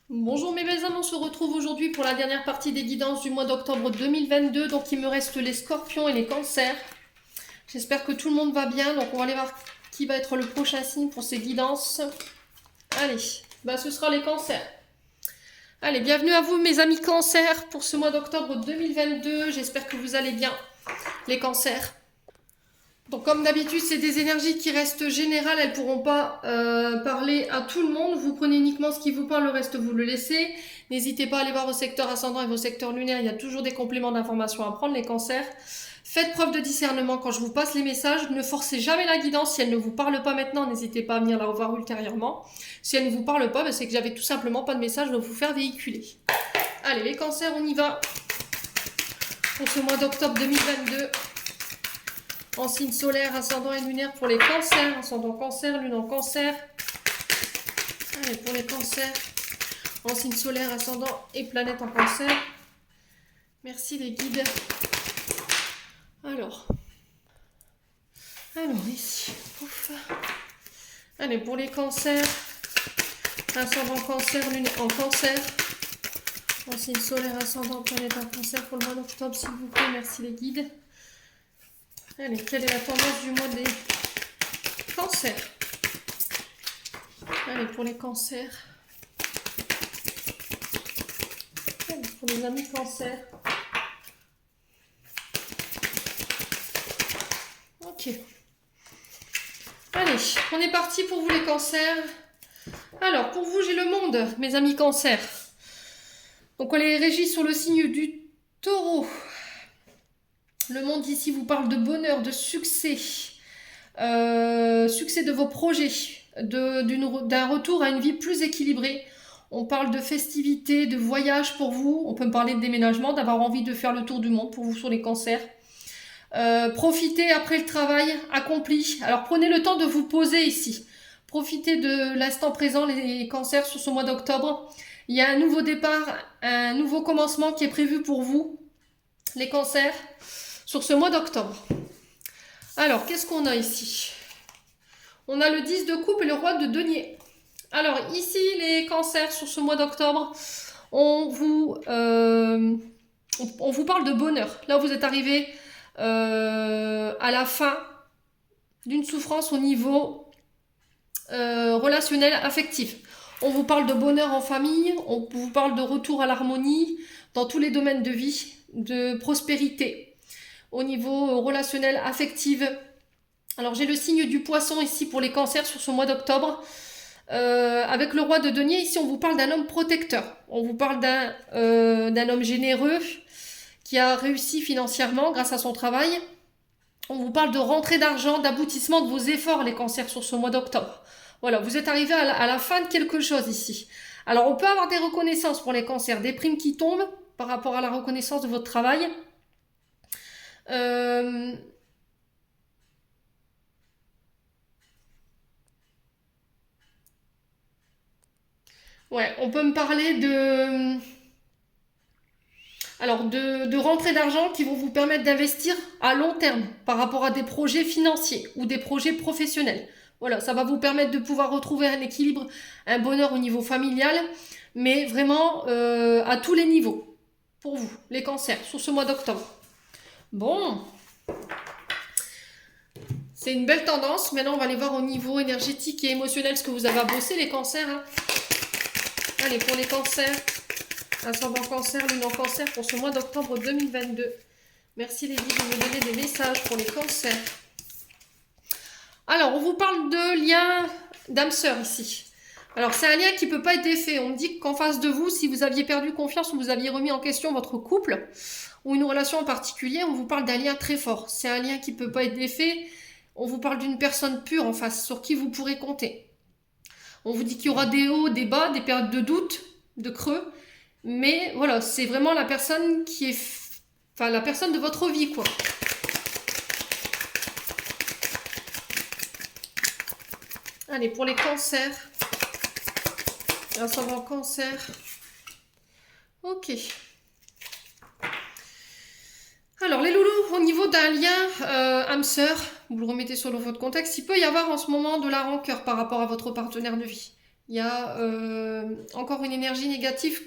Bonjour mes belles âmes, on se retrouve aujourd'hui pour la dernière partie des guidances du mois d'octobre 2022. Donc il me reste les scorpions et les cancers. J'espère que tout le monde va bien. Donc on va aller voir qui va être le prochain signe pour ces guidances. Allez, ce sera les cancers. Allez, bienvenue à vous mes amis cancers pour ce mois d'octobre 2022. J'espère que vous allez bien, les cancers. Donc comme d'habitude, c'est des énergies qui restent générales, elles ne pourront pas parler à tout le monde. Vous prenez uniquement ce qui vous parle, le reste vous le laissez. N'hésitez pas à aller voir vos secteurs ascendants et vos secteurs lunaires, il y a toujours des compléments d'informations à prendre, les cancers. Faites preuve de discernement quand je vous passe les messages, ne forcez jamais la guidance. Si elle ne vous parle pas maintenant, n'hésitez pas à venir la revoir ultérieurement. Si elle ne vous parle pas, c'est que j'avais tout simplement pas de message à vous faire véhiculer. Allez les cancers, on y va pour ce mois d'octobre 2022. En signe solaire, ascendant et lunaire pour les cancers, ascendant cancer, lune en cancer. Allez, pour les cancers, en signe solaire, ascendant et planète en cancer. Merci les guides. Alors ici, ouf. Allez, pour les cancers, ascendant cancer, lune en cancer. En signe solaire, ascendant, planète en cancer pour le mois d'octobre, s'il vous plaît, merci les guides. Allez, quelle est la tendance du mois des cancers? Allez, pour les cancers. Allez, pour les amis cancers. Ok. Allez, on est parti pour vous les cancers. Alors, pour vous, j'ai le monde, mes amis cancers. Donc, on les régit sur le signe du taureau. Le monde ici vous parle de bonheur, de succès. Succès de vos projets, d'un retour à une vie plus équilibrée. On parle de festivités, de voyages pour vous. On peut me parler de déménagement, d'avoir envie de faire le tour du monde pour vous sur les cancers. Profitez après le travail accompli. Alors prenez le temps de vous poser ici. Profitez de l'instant présent, les cancers, sur ce mois d'octobre. Il y a un nouveau départ, un nouveau commencement qui est prévu pour vous, les cancers, sur ce mois d'octobre. Alors, qu'est-ce qu'on a ici? On a le 10 de coupe et le roi de denier. Alors, ici, les cancers, sur ce mois d'octobre, on vous parle de bonheur. Là, vous êtes arrivé à la fin d'une souffrance au niveau relationnel, affectif. On vous parle de bonheur en famille, on vous parle de retour à l'harmonie dans tous les domaines de vie, de prospérité. Au niveau relationnel, affectif. Alors j'ai le signe du poisson ici pour les cancers sur ce mois d'octobre. Avec le roi de denier, ici on vous parle d'un homme protecteur. On vous parle d'un homme généreux qui a réussi financièrement grâce à son travail. On vous parle de rentrée d'argent, d'aboutissement de vos efforts, les cancers, sur ce mois d'octobre. Voilà, vous êtes arrivé à la fin de quelque chose ici. Alors on peut avoir des reconnaissances pour les cancers, des primes qui tombent par rapport à la reconnaissance de votre travail. Ouais, on peut me parler de rentrées d'argent qui vont vous permettre d'investir à long terme par rapport à des projets financiers ou des projets professionnels. Voilà, ça va vous permettre de pouvoir retrouver un équilibre, un bonheur au niveau familial, mais vraiment à tous les niveaux pour vous, les cancers, sur ce mois d'octobre. Bon, c'est une belle tendance. Maintenant, on va aller voir au niveau énergétique et émotionnel ce que vous avez à bosser, les cancers. Hein. Allez, pour les cancers, ascendant cancer, lune en cancer pour ce mois d'octobre 2022. Merci les guides de me donner des messages pour les cancers. Alors, on vous parle de lien d'âme sœur ici. Alors, c'est un lien qui ne peut pas être défait. On me dit qu'en face de vous, si vous aviez perdu confiance ou vous aviez remis en question votre couple ou une relation en particulier, on vous parle d'un lien très fort. C'est un lien qui ne peut pas être défait. On vous parle d'une personne pure en face sur qui vous pourrez compter. On vous dit qu'il y aura des hauts, des bas, des périodes de doute, de creux. Mais voilà, c'est vraiment la personne qui est... Enfin, la personne de votre vie, quoi. Allez, pour les cancers. Ascendant cancer. Ok. Alors, les loulous, au niveau d'un lien âme-sœur, vous le remettez sur votre contexte, il peut y avoir en ce moment de la rancœur par rapport à votre partenaire de vie. Il y a encore une énergie négative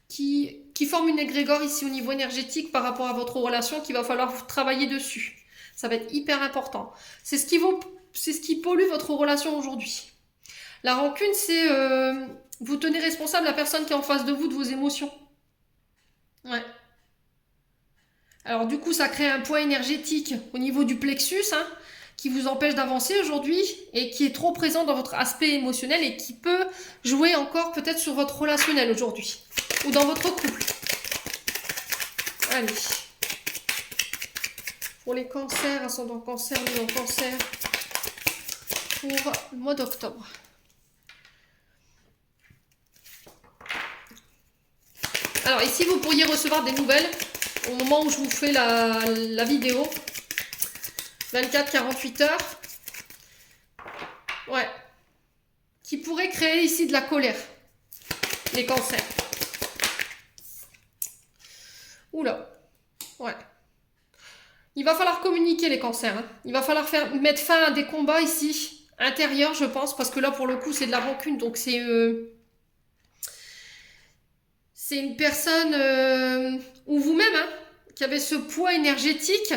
qui forme une égrégore ici au niveau énergétique par rapport à votre relation qu'il va falloir travailler dessus. Ça va être hyper important. C'est ce qui pollue votre relation aujourd'hui. La rancune, c'est vous tenez responsable la personne qui est en face de vous de vos émotions. Ouais. Alors du coup, ça crée un poids énergétique au niveau du plexus, hein, qui vous empêche d'avancer aujourd'hui et qui est trop présent dans votre aspect émotionnel et qui peut jouer encore peut-être sur votre relationnel aujourd'hui ou dans votre couple. Allez. Pour les cancers, ascendant cancer, lunaire cancer, pour le mois d'octobre. Alors ici, vous pourriez recevoir des nouvelles au moment où je vous fais la vidéo. 24-48 heures. Ouais. Qui pourrait créer ici de la colère. Les cancers. Oula. Ouais. Il va falloir communiquer les cancers. Hein. Il va falloir mettre fin à des combats ici, intérieurs, je pense, parce que là, pour le coup, c'est de la rancune. Donc, c'est une personne, ou vous-même, hein, qui avait ce poids énergétique.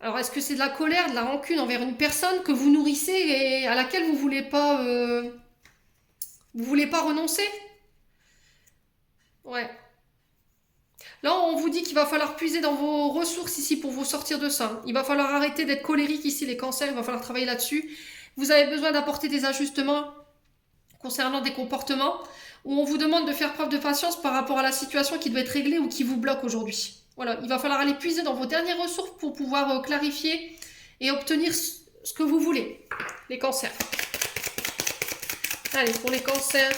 Alors, est-ce que c'est de la colère, de la rancune envers une personne que vous nourrissez et à laquelle vous voulez pas renoncer? Ouais. Là, on vous dit qu'il va falloir puiser dans vos ressources ici pour vous sortir de ça. Il va falloir arrêter d'être colérique ici, les cancers. Il va falloir travailler là-dessus. Vous avez besoin d'apporter des ajustements concernant des comportements où on vous demande de faire preuve de patience par rapport à la situation qui doit être réglée ou qui vous bloque aujourd'hui. Voilà, il va falloir aller puiser dans vos dernières ressources pour pouvoir clarifier et obtenir ce que vous voulez. Les cancers. Allez, pour les cancers,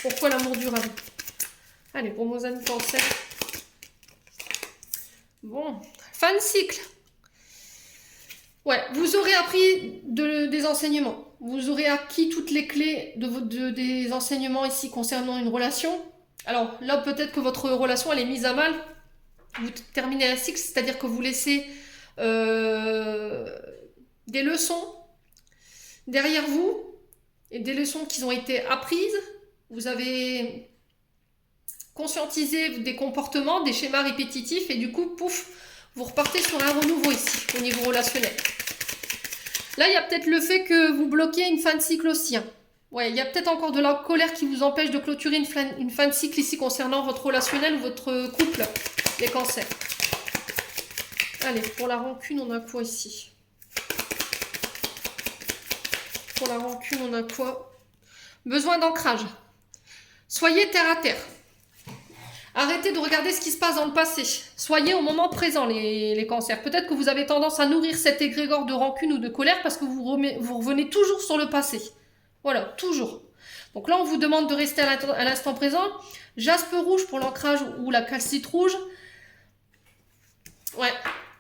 pourquoi l'amour durable? Allez, pour nos amis cancers. Bon, fin de cycle. Ouais, vous aurez appris des enseignements. Vous aurez acquis toutes les clés des enseignements ici concernant une relation. Alors là, peut-être que votre relation, elle est mise à mal. Vous terminez un cycle, c'est-à-dire que vous laissez des leçons derrière vous et des leçons qui ont été apprises. Vous avez conscientisé des comportements, des schémas répétitifs et du coup, pouf, vous repartez sur un renouveau ici, au niveau relationnel. Là, il y a peut-être le fait que vous bloquez une fin de cycle aussi. Hein. Ouais, il y a peut-être encore de la colère qui vous empêche de clôturer une fin de cycle ici concernant votre relationnel ou votre couple, les cancers. Allez, pour la rancune, on a quoi ici? Pour la rancune, on a quoi? Besoin d'ancrage. Soyez terre à terre. Arrêtez de regarder ce qui se passe dans le passé. Soyez au moment présent, les cancers. Peut-être que vous avez tendance à nourrir cet égrégore de rancune ou de colère parce que vous revenez toujours sur le passé. Voilà, toujours. Donc là, on vous demande de rester à l'instant présent. Jaspe rouge pour l'ancrage ou la calcite rouge. Ouais.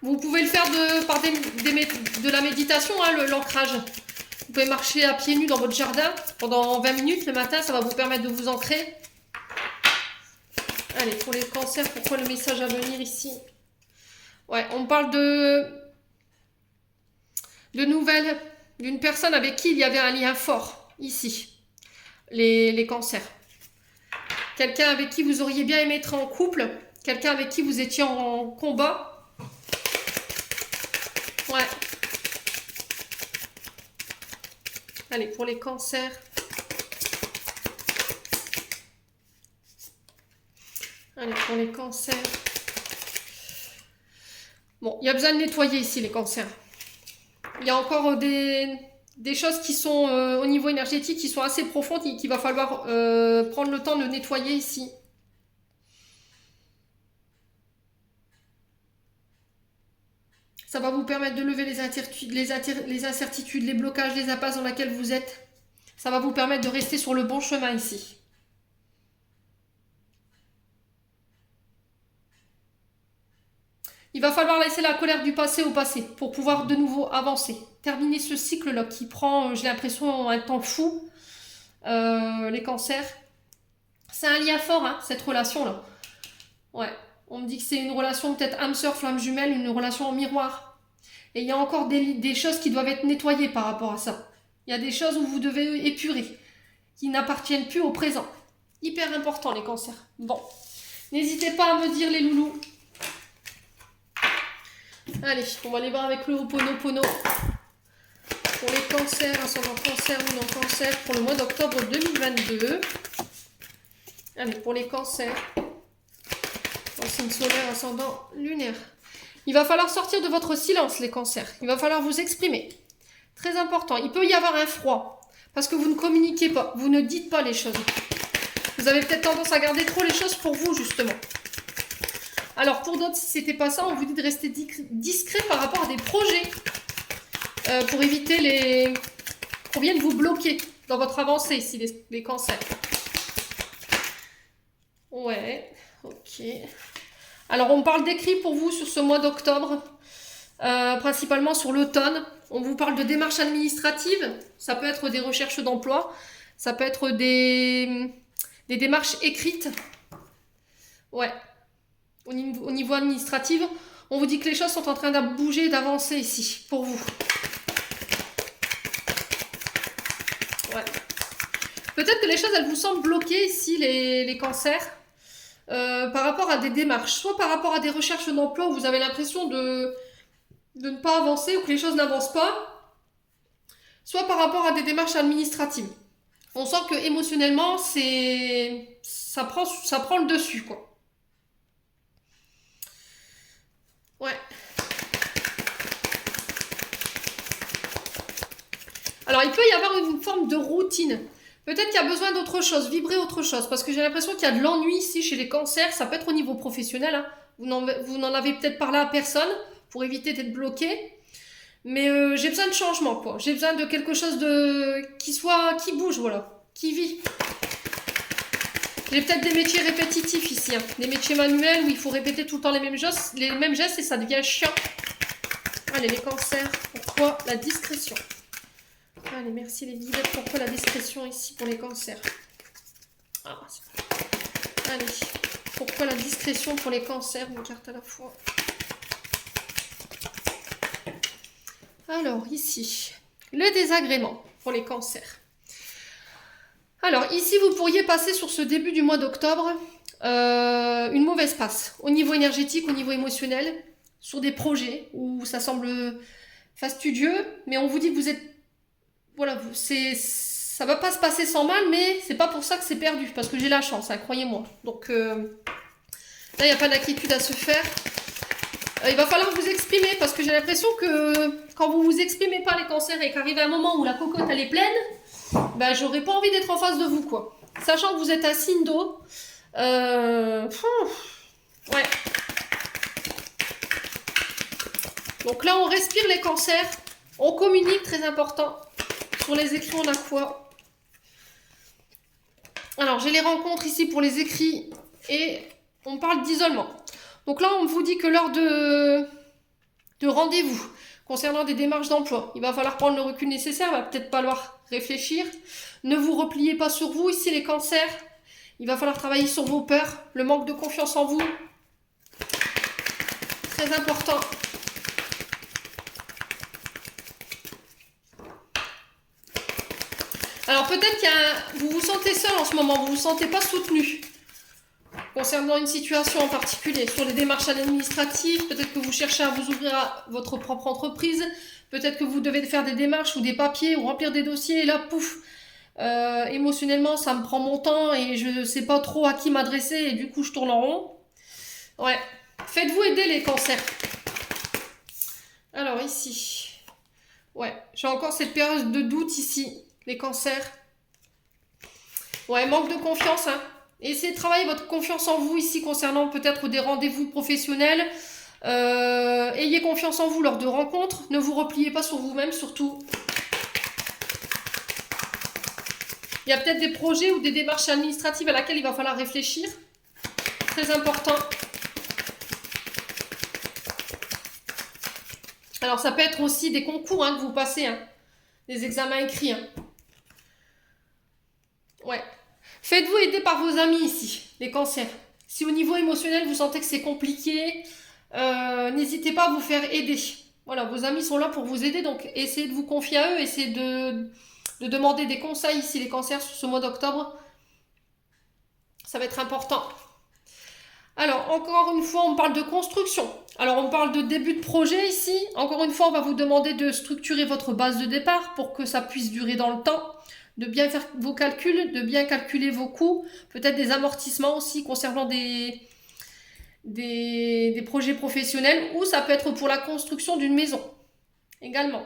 Vous pouvez le faire par de la méditation, hein, l'ancrage. Vous pouvez marcher à pieds nus dans votre jardin pendant 20 minutes le matin. Ça va vous permettre de vous ancrer. Allez, pour les cancers, pourquoi le message à venir ici? Ouais, on parle de nouvelles d'une personne avec qui il y avait un lien fort, ici, les cancers. Quelqu'un avec qui vous auriez bien aimé être en couple, quelqu'un avec qui vous étiez en combat. Ouais. Allez, pour les cancers. Allez, pour les cancers. Bon, il y a besoin de nettoyer ici les cancers. Il y a encore des choses qui sont au niveau énergétique qui sont assez profondes et qu'il va falloir prendre le temps de nettoyer ici. Ça va vous permettre de lever les incertitudes, les blocages, les impasses dans lesquels vous êtes. Ça va vous permettre de rester sur le bon chemin ici. Il va falloir laisser la colère du passé au passé pour pouvoir de nouveau avancer. Terminer ce cycle-là qui prend, j'ai l'impression, un temps fou. Les cancers. C'est un lien fort, hein, cette relation-là. Ouais. On me dit que c'est une relation peut-être âme sœur, flamme jumelle, une relation en miroir. Et il y a encore des choses qui doivent être nettoyées par rapport à ça. Il y a des choses où vous devez épurer. qui n'appartiennent plus au présent. Hyper important les cancers. Bon, n'hésitez pas à me dire les loulous. Allez, on va aller voir avec le Ho'oponopono. Pour les cancers, ascendant cancer ou non cancer, pour le mois d'octobre 2022. Allez, pour les cancers, en signe solaire, ascendant lunaire. Il va falloir sortir de votre silence, les cancers. Il va falloir vous exprimer. Très important. Il peut y avoir un froid, parce que vous ne communiquez pas, vous ne dites pas les choses. Vous avez peut-être tendance à garder trop les choses pour vous, justement. Alors, pour d'autres, si c'était pas ça, on vous dit de rester discret par rapport à des projets. Pour éviter les... qu'on vienne vous bloquer dans votre avancée ici, les cancers. Ouais, ok. Alors, on parle d'écrit pour vous sur ce mois d'octobre, principalement sur l'automne. On vous parle de démarches administratives, ça peut être des recherches d'emploi, ça peut être des démarches écrites. Ouais, au niveau administratif, on vous dit que les choses sont en train de bouger, d'avancer ici, pour vous. Ouais. Peut-être que les choses, elles vous semblent bloquées ici, les cancers, par rapport à des démarches, soit par rapport à des recherches d'emploi où vous avez l'impression de ne pas avancer ou que les choses n'avancent pas, soit par rapport à des démarches administratives. On sent que émotionnellement, ça prend le dessus, quoi. Ouais. Alors, il peut y avoir une forme de routine. Peut-être qu'il y a besoin d'autre chose, vibrer autre chose. Parce que j'ai l'impression qu'il y a de l'ennui ici chez les cancers. Ça peut être au niveau professionnel. Hein. Vous n'en avez peut-être parlé à personne pour éviter d'être bloqué. Mais j'ai besoin de changement, quoi. J'ai besoin de quelque chose qui bouge, voilà. Qui vit. J'ai peut-être des métiers répétitifs ici. Hein. Des métiers manuels où il faut répéter tout le temps les mêmes gestes et ça devient chiant. Allez, les cancers. Pourquoi la discrétion? Allez, merci les guides. Pourquoi la discrétion ici pour les cancers? Allez, pourquoi la discrétion pour les cancers? Une carte à la fois. Alors, ici, le désagrément pour les cancers. Alors, ici, vous pourriez passer sur ce début du mois d'octobre une mauvaise passe. Au niveau énergétique, au niveau émotionnel, sur des projets où ça semble fastidieux, mais on vous dit que vous êtes... Voilà, ça va pas se passer sans mal, mais c'est pas pour ça que c'est perdu, parce que j'ai la chance, hein, croyez-moi. Donc, là, il n'y a pas d'inquiétude à se faire. Il va falloir vous exprimer, parce que j'ai l'impression que quand vous vous exprimez pas les cancers et qu'arrive un moment où la cocotte, elle est pleine, ben, j'aurais pas envie d'être en face de vous, quoi. Sachant que vous êtes un signe d'eau. Ouais. Donc là, on respire les cancers. On communique, très important. Sur les écrits, on a quoi? Alors, j'ai les rencontres ici pour les écrits. Et on parle d'isolement. Donc là, on vous dit que l'heure de rendez-vous concernant des démarches d'emploi, il va falloir prendre le recul nécessaire, il va peut-être falloir réfléchir. Ne vous repliez pas sur vous, ici les cancers. Il va falloir travailler sur vos peurs, le manque de confiance en vous. Très important. Alors peut-être que vous vous sentez seul en ce moment, vous ne vous sentez pas soutenu. Concernant une situation en particulier, sur les démarches administratives, peut-être que vous cherchez à vous ouvrir à votre propre entreprise, peut-être que vous devez faire des démarches ou des papiers ou remplir des dossiers, et là, pouf, émotionnellement, ça me prend mon temps et je ne sais pas trop à qui m'adresser et du coup, je tourne en rond. Ouais, faites-vous aider les cancers. Alors ici, ouais, j'ai encore cette période de doute ici, les cancers. Ouais, manque de confiance, hein. Essayez de travailler votre confiance en vous ici concernant peut-être des rendez-vous professionnels. Ayez confiance en vous lors de rencontres. Ne vous repliez pas sur vous-même surtout. Il y a peut-être des projets ou des démarches administratives à laquelle il va falloir réfléchir. Très important. Alors ça peut être aussi des concours hein, que vous passez. Hein. Des examens écrits. Hein. Ouais. Faites-vous aider par vos amis ici, les cancers. Si au niveau émotionnel, vous sentez que c'est compliqué, n'hésitez pas à vous faire aider. Voilà, vos amis sont là pour vous aider, donc essayez de vous confier à eux, essayez de demander des conseils ici, les cancers, sur ce mois d'octobre. Ça va être important. Alors, encore une fois, on parle de construction. Alors, on parle de début de projet ici. Encore une fois, on va vous demander de structurer votre base de départ pour que ça puisse durer dans le temps, de bien faire vos calculs, de bien calculer vos coûts, peut-être des amortissements aussi concernant des projets professionnels, ou ça peut être pour la construction d'une maison également.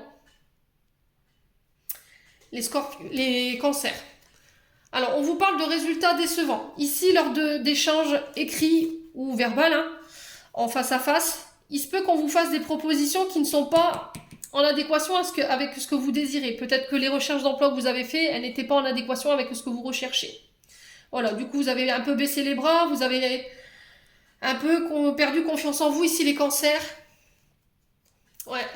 Les cancers. Alors, on vous parle de résultats décevants. Ici, lors d'échanges écrits ou verbal, en face à face, il se peut qu'on vous fasse des propositions qui ne sont pas en adéquation avec ce que vous désirez. Peut-être que les recherches d'emploi que vous avez faites, elles n'étaient pas en adéquation avec ce que vous recherchez. Voilà, du coup, vous avez un peu baissé les bras, vous avez un peu perdu confiance en vous, ici, les cancers. Ouais.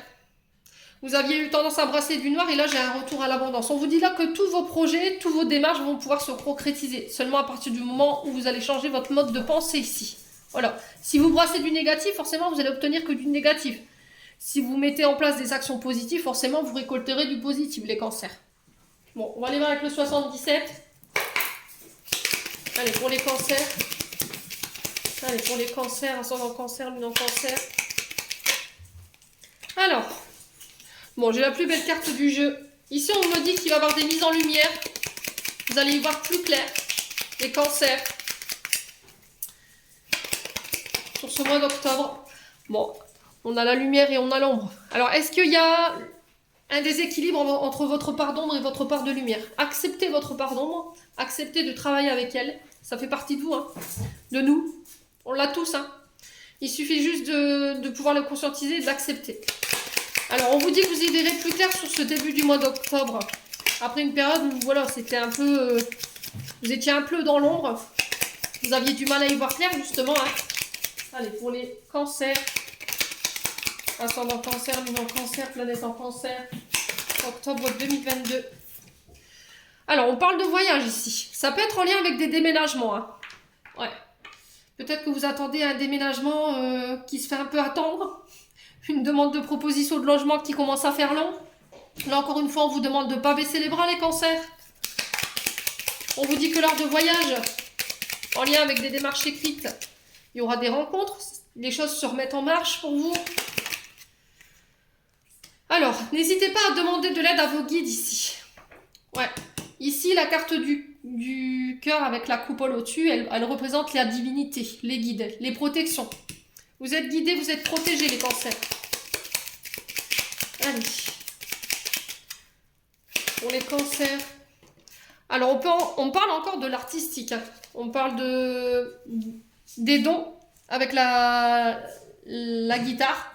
Vous aviez eu tendance à brasser du noir et là, j'ai un retour à l'abondance. On vous dit là que tous vos projets, tous vos démarches vont pouvoir se concrétiser. Seulement à partir du moment où vous allez changer votre mode de pensée ici. Voilà. Si vous brassez du négatif, forcément, vous allez obtenir que du négatif. Si vous mettez en place des actions positives, forcément, vous récolterez du positif, les cancers. Bon, on va aller voir avec le 77. Allez, pour les cancers. Allez, pour les cancers, ascendant cancer, luminant cancer. Alors, bon, j'ai la plus belle carte du jeu. Ici, on me dit qu'il va y avoir des mises en lumière. Vous allez y voir plus clair. Les cancers. Sur ce mois d'octobre. Bon, on a la lumière et on a l'ombre. Alors, est-ce qu'il y a un déséquilibre entre votre part d'ombre et votre part de lumière? Acceptez votre part d'ombre. Acceptez de travailler avec elle. Ça fait partie de vous, de nous. On l'a tous. Il suffit juste de pouvoir le conscientiser et de l'accepter. Alors, on vous dit que vous y verrez plus clair sur ce début du mois d'octobre. Après une période où, voilà, c'était un peu... vous étiez un peu dans l'ombre. Vous aviez du mal à y voir clair, justement. Allez, pour les cancers. Ascendant cancer, lune en cancer, planète en cancer. Octobre 2022. Alors, on parle de voyage ici. Ça peut être en lien avec des déménagements. Ouais. Peut-être que vous attendez un déménagement qui se fait un peu attendre. Une demande de proposition de logement qui commence à faire long. Là, encore une fois, on vous demande de ne pas baisser les bras, les cancers. On vous dit que lors de voyage, en lien avec des démarches écrites, il y aura des rencontres. Les choses se remettent en marche pour vous. Alors, n'hésitez pas à demander de l'aide à vos guides ici. Ouais. Ici, la carte du cœur avec la coupole au-dessus, elle représente la divinité, les guides, les protections. Vous êtes guidés, vous êtes protégés, les cancers. Allez. Pour les cancers. Alors, on parle encore de l'artistique. On parle des dons avec la guitare.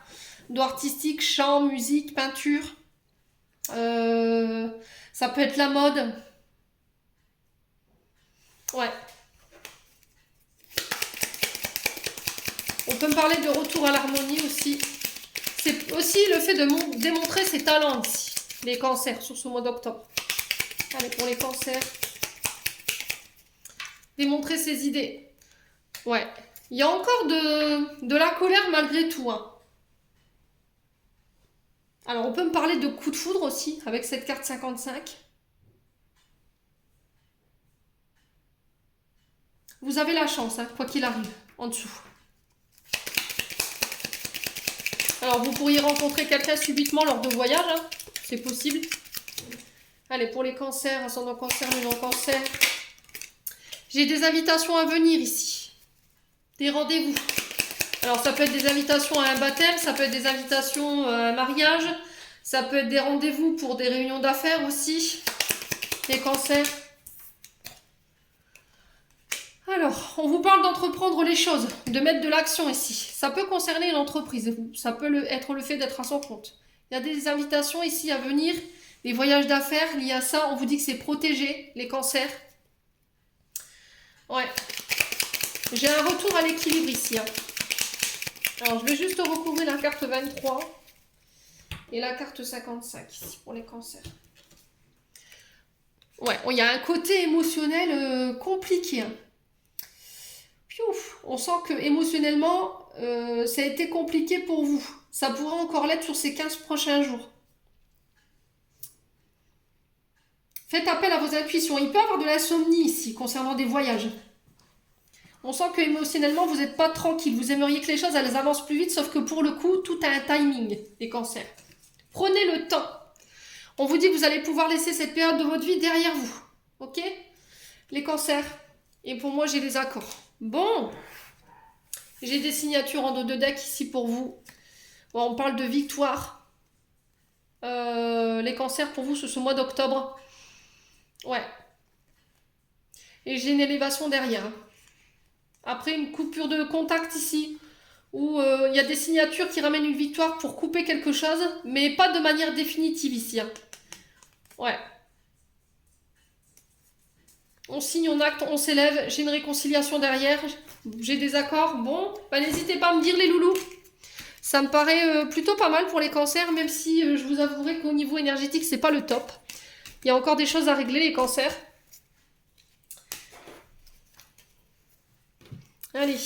Dons artistiques, chant, musique, peinture. Ça peut être la mode. Ouais. On peut me parler de retour à l'harmonie aussi. C'est aussi le fait de démontrer ses talents ici. Les cancers sur ce mois d'octobre. Allez, pour les cancers. Démontrer ses idées. Ouais. Il y a encore de la colère malgré tout. Alors, on peut me parler de coup de foudre aussi, avec cette carte 55. Vous avez la chance, quoi qu'il arrive, en dessous. Alors, vous pourriez rencontrer quelqu'un subitement lors de voyage, c'est possible. Allez, pour les cancers, ascendant cancer, luminant cancer. J'ai des invitations à venir ici. Des rendez-vous. Alors, ça peut être des invitations à un baptême, ça peut être des invitations à un mariage, ça peut être des rendez-vous pour des réunions d'affaires aussi. Les cancers. Alors, on vous parle d'entreprendre les choses, de mettre de l'action ici. Ça peut concerner une entreprise, ça peut être le fait d'être à son compte. Il y a des invitations ici à venir, des voyages d'affaires liés à ça. On vous dit que c'est protégé, les cancers. Ouais. J'ai un retour à l'équilibre ici. Alors, je vais juste recouvrir la carte 23 et la carte 55 ici pour les cancers. Ouais, il y a un côté émotionnel compliqué. Piouf, on sent que émotionnellement, ça a été compliqué pour vous. Ça pourrait encore l'être sur ces 15 prochains jours. Faites appel à vos intuitions. Il peut y avoir de l'insomnie ici, concernant des voyages. On sent que émotionnellement, vous n'êtes pas tranquille. Vous aimeriez que les choses, elles avancent plus vite, sauf que pour le coup, tout a un timing, les cancers. Prenez le temps. On vous dit que vous allez pouvoir laisser cette période de votre vie derrière vous. Ok? Les cancers. Et pour moi, j'ai les accords. Bon. J'ai des signatures en dos de deck ici pour vous. Bon, on parle de victoire. Les cancers, pour vous, ce mois d'octobre. Ouais. Et j'ai une élévation derrière. Après, une coupure de contact ici. Où il y a des signatures qui ramènent une victoire pour couper quelque chose. Mais pas de manière définitive ici. Hein. Ouais. On signe, on acte, on s'élève. J'ai une réconciliation derrière. J'ai des accords. Bon, bah, n'hésitez pas à me dire les loulous. Ça me paraît plutôt pas mal pour les cancers, même si je vous avouerai qu'au niveau énergétique, c'est pas le top. Il y a encore des choses à régler, les cancers. Allez.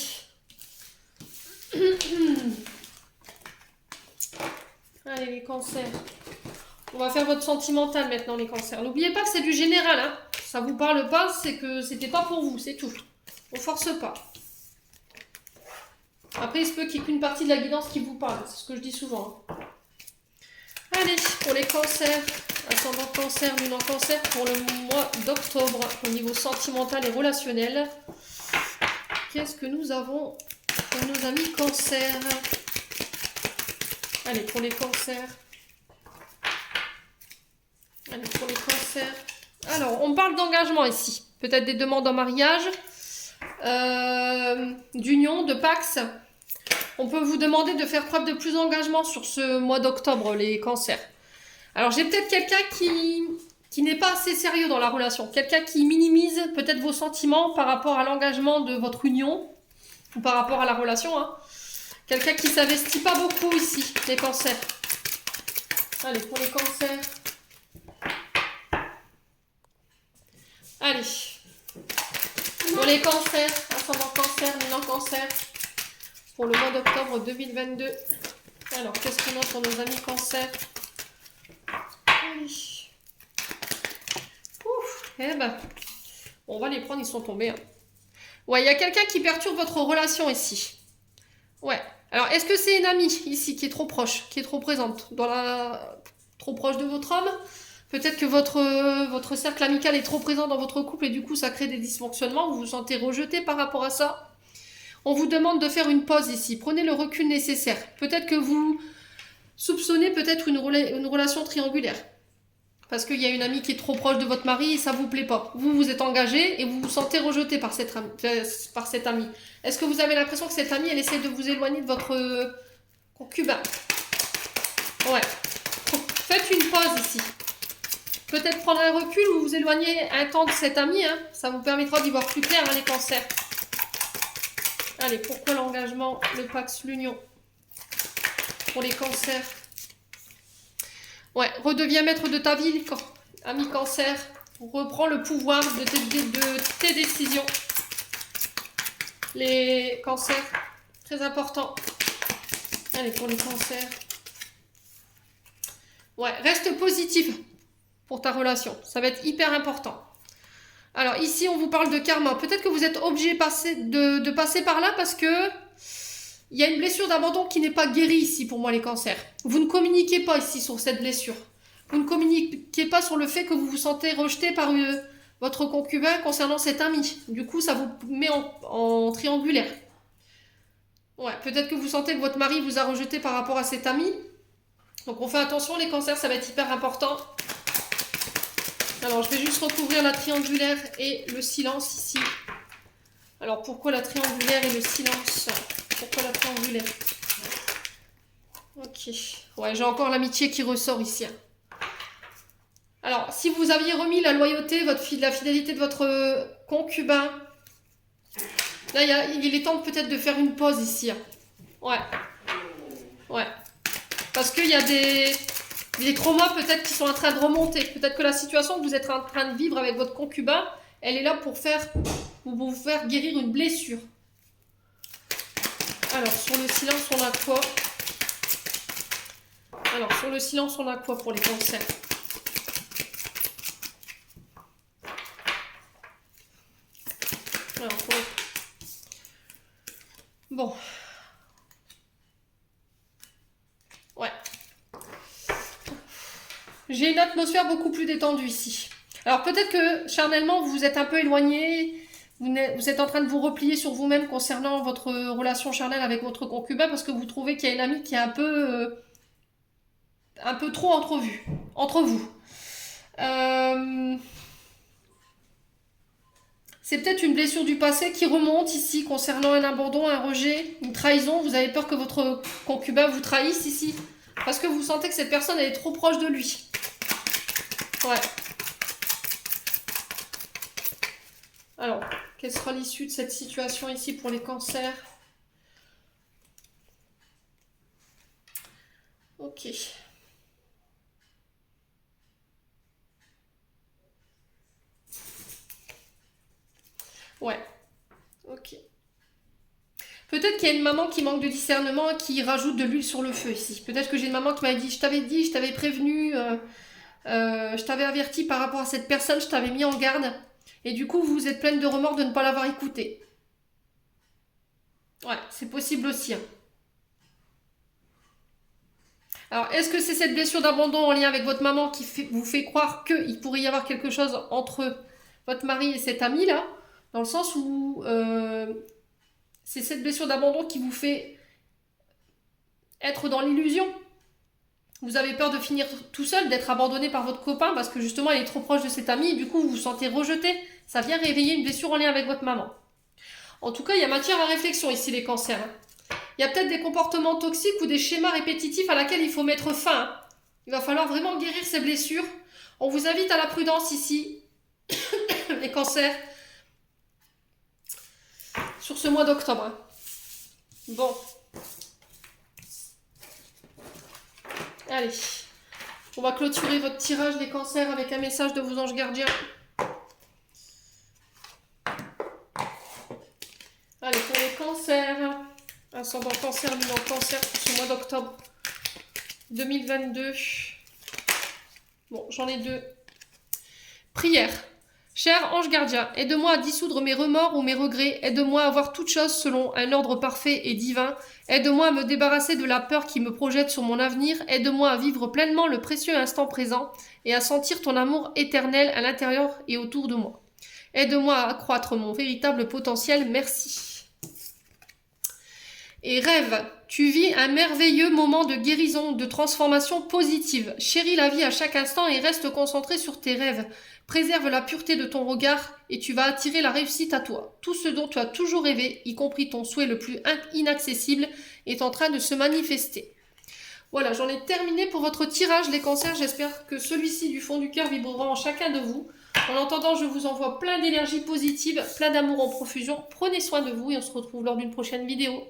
Allez, les cancers. On va faire votre sentimental maintenant, les cancers. N'oubliez pas que c'est du général, hein. Ça vous parle pas, c'est que c'était pas pour vous, c'est tout. On force pas. Après, il se peut qu'il y ait qu'une partie de la guidance qui vous parle. C'est ce que je dis souvent. Allez, pour les cancers, ascendant cancer, lune en cancer, pour le mois d'octobre, au niveau sentimental et relationnel. Qu'est-ce que nous avons pour nos amis cancers? Allez, pour les cancers. Allez, pour les cancers. Alors, on parle d'engagement ici. Peut-être des demandes en mariage, d'union, de pax. On peut vous demander de faire preuve de plus d'engagement sur ce mois d'octobre, les cancers. Alors, j'ai peut-être quelqu'un qui n'est pas assez sérieux dans la relation. Quelqu'un qui minimise peut-être vos sentiments par rapport à l'engagement de votre union ou par rapport à la relation. Hein. Quelqu'un qui ne s'investit pas beaucoup ici, les cancers. Allez, pour les cancers. Allez. Pour les cancers, ascendant cancer, lune en cancer. Pour le mois d'octobre 2022. Alors, qu'est-ce qu'on a pour nos amis cancers? Ouf, eh ben, on va les prendre, ils sont tombés. Hein. Ouais, il y a quelqu'un qui perturbe votre relation ici. Ouais. Alors, est-ce que c'est une amie ici qui est trop proche, qui est trop présente, trop proche de votre homme? Peut-être que votre cercle amical est trop présent dans votre couple et du coup, ça crée des dysfonctionnements. Vous vous sentez rejeté par rapport à ça. On vous demande de faire une pause ici. Prenez le recul nécessaire. Peut-être que vous soupçonnez peut-être une relation triangulaire. Parce qu'il y a une amie qui est trop proche de votre mari et ça ne vous plaît pas. Vous, vous êtes engagé et vous vous sentez rejeté par cette amie. Est-ce que vous avez l'impression que cette amie, elle essaie de vous éloigner de votre concubin? Ouais. Faites une pause ici. Peut-être prendre un recul ou vous éloigner un temps de cette amie. Hein. Ça vous permettra d'y voir plus clair, hein, les cancers. Allez, pourquoi l'engagement, le pax, l'union? Pour les cancers. Ouais, redeviens maître de ta vie, ami cancer. Reprends le pouvoir de tes décisions. Les cancers, très important. Allez, pour les cancers. Ouais, reste positif pour ta relation. Ça va être hyper important. Alors ici, on vous parle de karma. Peut-être que vous êtes obligé de passer par là parce que il y a une blessure d'abandon qui n'est pas guérie ici pour moi, les cancers. Vous ne communiquez pas ici sur cette blessure. Vous ne communiquez pas sur le fait que vous vous sentez rejeté par votre concubin concernant cet ami. Du coup, ça vous met en triangulaire. Ouais, peut-être que vous sentez que votre mari vous a rejeté par rapport à cet ami. Donc on fait attention, les cancers, ça va être hyper important. Alors, je vais juste recouvrir la triangulaire et le silence ici. Alors, pourquoi la triangulaire et le silence? Pourquoi la triangulaire? Ok. Ouais, j'ai encore l'amitié qui ressort ici. Alors, si vous aviez remis la loyauté, la fidélité de votre concubin, là, il est temps peut-être de faire une pause ici. Ouais. Ouais. Parce qu'il y a des traumas peut-être qui sont en train de remonter. Peut-être que la situation que vous êtes en train de vivre avec votre concubin, elle est là pour vous faire guérir une blessure. Alors, sur le silence, on a quoi? Alors, sur le silence, on a quoi pour les cancers? pour eux. Bon. Ouais. J'ai une atmosphère beaucoup plus détendue ici. Alors peut-être que charnellement vous vous êtes un peu éloigné, vous êtes en train de vous replier sur vous-même concernant votre relation charnelle avec votre concubin parce que vous trouvez qu'il y a une amie qui est un peu trop entre vous. C'est peut-être une blessure du passé qui remonte ici concernant un abandon, un rejet, une trahison. Vous avez peur que votre concubin vous trahisse ici parce que vous sentez que cette personne elle est trop proche de lui. Ouais. Alors, quelle sera l'issue de cette situation ici pour les cancers? Ok. Ouais. Ok. Peut-être qu'il y a une maman qui manque de discernement et qui rajoute de l'huile sur le feu ici. Peut-être que j'ai une maman qui m'a dit, je t'avais prévenu, je t'avais averti par rapport à cette personne, je t'avais mis en garde. Et du coup, vous êtes pleine de remords de ne pas l'avoir écouté. Ouais, c'est possible aussi. Hein. Alors, est-ce que c'est cette blessure d'abandon en lien avec votre maman qui vous fait croire qu'il pourrait y avoir quelque chose entre votre mari et cet ami-là? Dans le sens où c'est cette blessure d'abandon qui vous fait être dans l'illusion. Vous avez peur de finir tout seul, d'être abandonné par votre copain parce que justement il est trop proche de cet ami et du coup vous vous sentez rejeté. Ça vient réveiller une blessure en lien avec votre maman. En tout cas, il y a matière à réflexion ici les cancers. Il y a peut-être des comportements toxiques ou des schémas répétitifs à laquelle il faut mettre fin. Il va falloir vraiment guérir ces blessures. On vous invite à la prudence ici, les cancers, sur ce mois d'octobre. Bon. Allez, on va clôturer votre tirage des cancers avec un message de vos anges gardiens. Allez, pour les cancers, ascendant cancer, luminant cancer pour ce mois d'octobre 2022. Bon, j'en ai deux. Prière. Cher ange gardien, aide-moi à dissoudre mes remords ou mes regrets, aide-moi à voir toute chose selon un ordre parfait et divin, aide-moi à me débarrasser de la peur qui me projette sur mon avenir, aide-moi à vivre pleinement le précieux instant présent et à sentir ton amour éternel à l'intérieur et autour de moi. Aide-moi à accroître mon véritable potentiel, merci. Et rêve, tu vis un merveilleux moment de guérison, de transformation positive. Chéris la vie à chaque instant et reste concentré sur tes rêves. Préserve la pureté de ton regard et tu vas attirer la réussite à toi. Tout ce dont tu as toujours rêvé, y compris ton souhait le plus inaccessible, est en train de se manifester. Voilà, j'en ai terminé pour votre tirage, les cancers. J'espère que celui-ci du fond du cœur vibrera en chacun de vous. En attendant, je vous envoie plein d'énergie positive, plein d'amour en profusion. Prenez soin de vous et on se retrouve lors d'une prochaine vidéo.